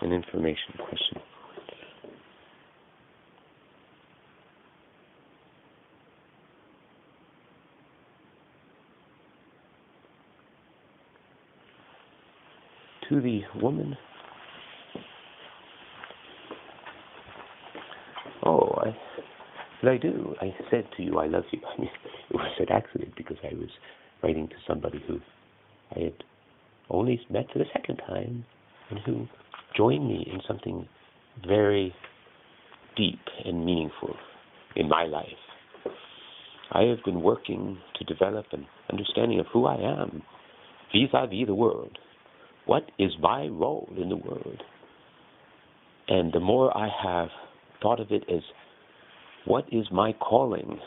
an information question. To the woman, I do. I said to you, I love you. I mean, it was an accident because I was writing to somebody who I had only met for the second time and who joined me in something very deep and meaningful in my life. I have been working to develop an understanding of who I am vis-a-vis the world. What is my role in the world? And the more I have thought of it as what is my calling?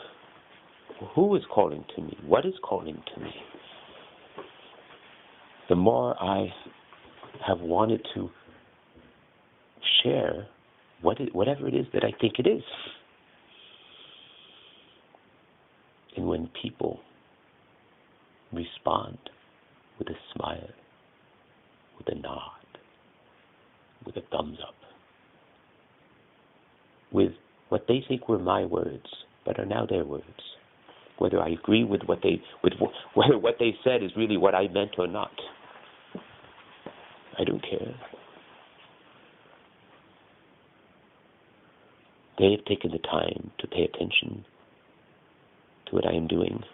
Who is calling to me? What is calling to me? The more I have wanted to share whatever it is that I think it is. And when people respond with a smile, with a nod, with a thumbs up, with what they think were my words, but are now their words, whether I agree with whether what they said is really what I meant or not, I don't care. They have taken the time to pay attention to what I am doing,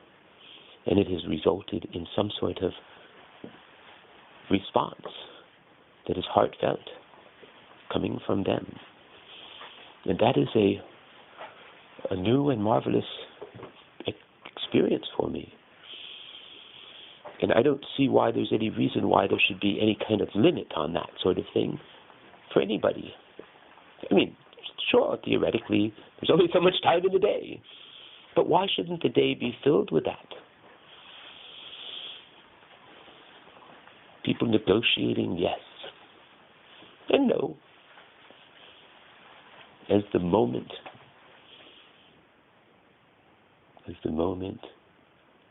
and it has resulted in some sort of response that is heartfelt, coming from them. And that is a new and marvelous experience for me. And I don't see why there's any reason why there should be any kind of limit on that sort of thing for anybody. I mean, sure, theoretically, there's only so much time in the day. But why shouldn't the day be filled with that? People negotiating yes and no as the moment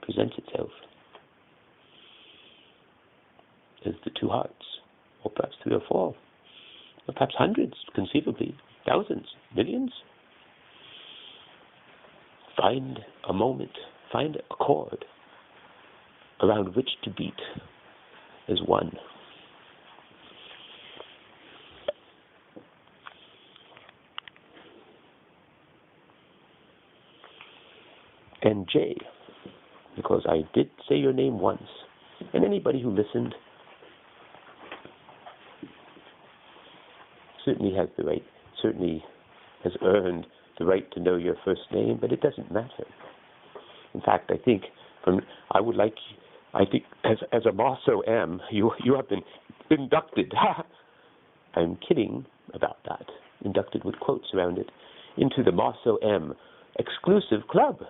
presents itself, as the two hearts, or perhaps three or four, or perhaps hundreds, conceivably, thousands, millions, find a moment, find a chord around which to beat as one. And Jay, because I did say your name once, and anybody who listened certainly has the right, certainly has earned the right to know your first name, but it doesn't matter. In fact, I think as a Mosso M, you have been inducted. I'm kidding about that. Inducted with quotes around it into the Mosso M exclusive club.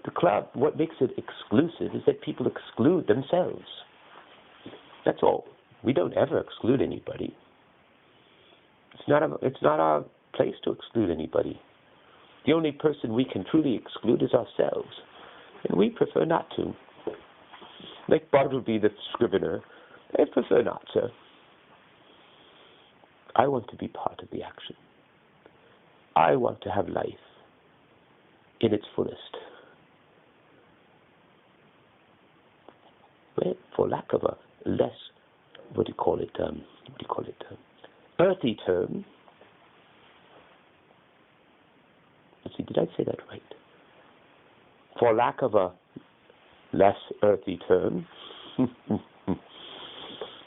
The club, what makes it exclusive is that people exclude themselves. That's all. We don't ever exclude anybody. It's not our place to exclude anybody. The only person we can truly exclude is ourselves, and we prefer not to. Like Bartleby the scrivener, I prefer not to. I want to be part of the action. I want to have life in its fullest. Well, for lack of a less, earthy term. Let's see, did I say that right? For lack of a less earthy term,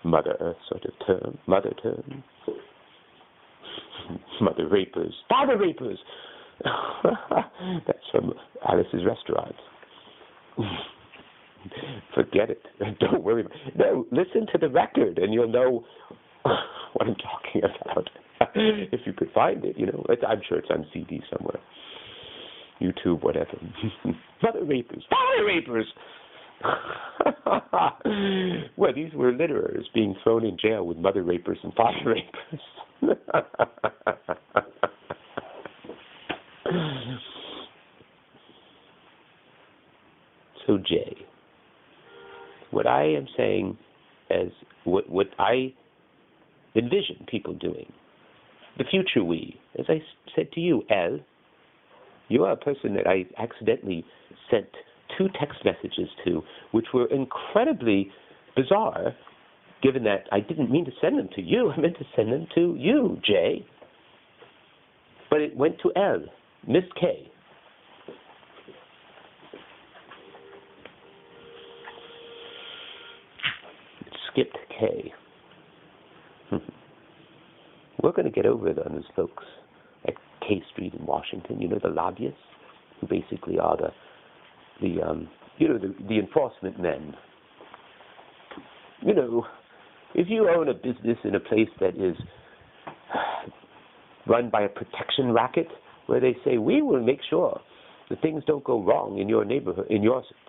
Mother Earth sort of term, mother term, mother rapers, father rapers. That's from Alice's Restaurant. Forget it. Don't worry. No, listen to the record and you'll know what I'm talking about. If you could find it, I'm sure it's on CD somewhere. YouTube, whatever. Mother rapers. Father rapers! Well, these were litterers being thrown in jail with mother rapers and father rapers. So, Jay, what I am saying as what I envision people doing. The future we. As I said to you, Elle, you are a person that I accidentally sent 2 text messages to, which were incredibly bizarre, given that I didn't mean to send them to you. I meant to send them to you, Jay. But it went to Elle, Miss K. It skipped K. We're going to get over it on those folks at K Street in Washington. You know, the lobbyists, who basically are the enforcement men. You know, if you own a business in a place that is run by a protection racket, where they say, we will make sure that things don't go wrong in your neighborhood,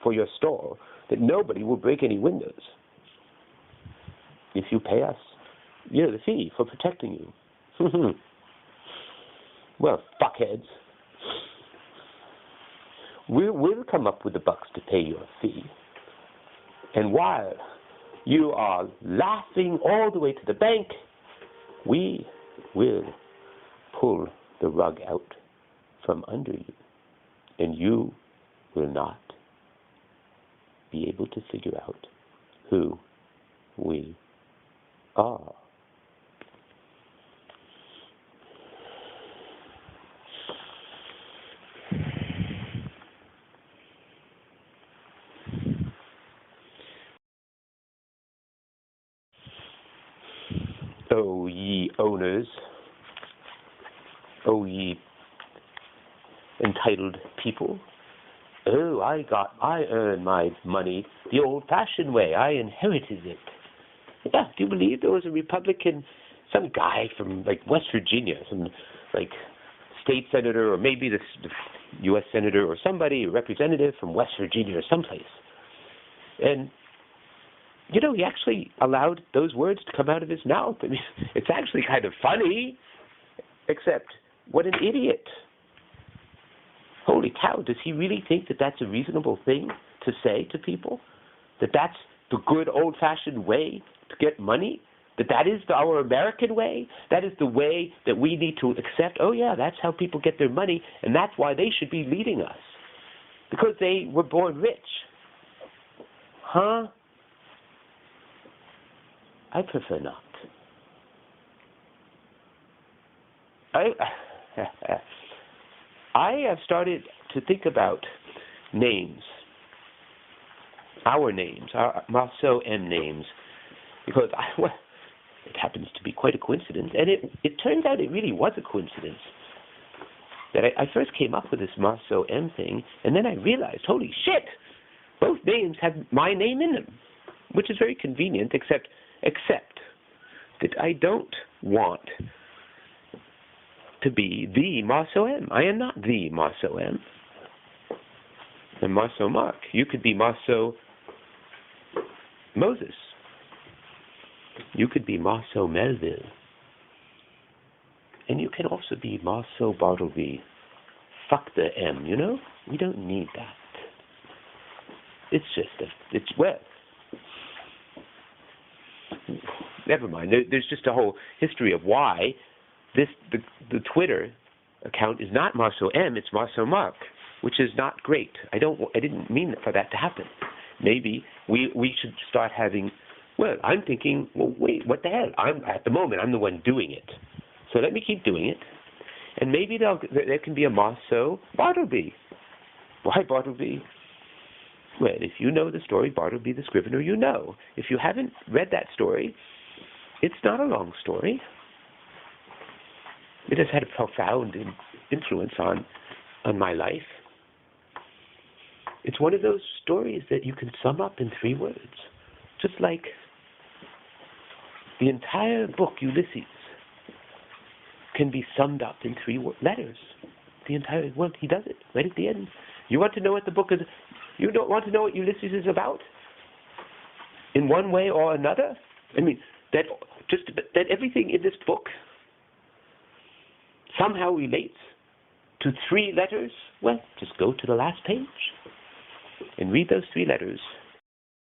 for your store, that nobody will break any windows. If you pay us, the fee for protecting you. Well, fuckheads. We'll come up with the bucks to pay your fee. And while you are laughing all the way to the bank, we will pull the rug out from under you. And you will not be able to figure out who we are. O ye owners, O ye entitled people, oh, I earned my money the old-fashioned way. I inherited it. Yeah, do you believe there was a Republican, some guy from, West Virginia, some, state senator, or maybe the U.S. senator, or somebody, a representative from West Virginia or someplace. And he actually allowed those words to come out of his mouth. I mean, it's actually kind of funny, except what an idiot. Holy cow, does he really think that that's a reasonable thing to say to people? That that's the good old-fashioned way to get money? That is our American way? That is the way that we need to accept? Oh yeah, that's how people get their money, and that's why they should be leading us. Because they were born rich. Huh? I prefer not. I have started to think about names, our names, our Marceau M names, because it happens to be quite a coincidence, and it turns out it really was a coincidence that I first came up with this Marceau M thing, and then I realized, holy shit, both names have my name in them, which is very convenient, except that I don't want to be the Marceau M. I am not the Marceau M. I'm Marceau Mark. You could be Marceau Moses. You could be Marceau Melville. And you can also be Marceau Bartleby. Fuck the M, We don't need that. It's just never mind. There's just a whole history of why the Twitter account is not Marceau M, it's Marceau Mark, which is not great. I didn't mean for that to happen. Maybe we should start having. Well, I'm thinking. Well, wait, what the hell? At the moment I'm the one doing it, so let me keep doing it, and maybe there can be a Marceau Bartleby. Why Bartleby? Well, if you know the story, Bartleby the Scrivener, you know. If you haven't read that story, it's not a long story. It has had a profound influence on my life. It's one of those stories that you can sum up in 3 words. Just like the entire book, Ulysses, can be summed up in 3 letters. The entire, he does it right at the end. You want to know what the book is? You don't want to know what Ulysses is about? In one way or another? I mean, that everything in this book somehow relates to 3 letters? Well, just go to the last page and read those 3 letters.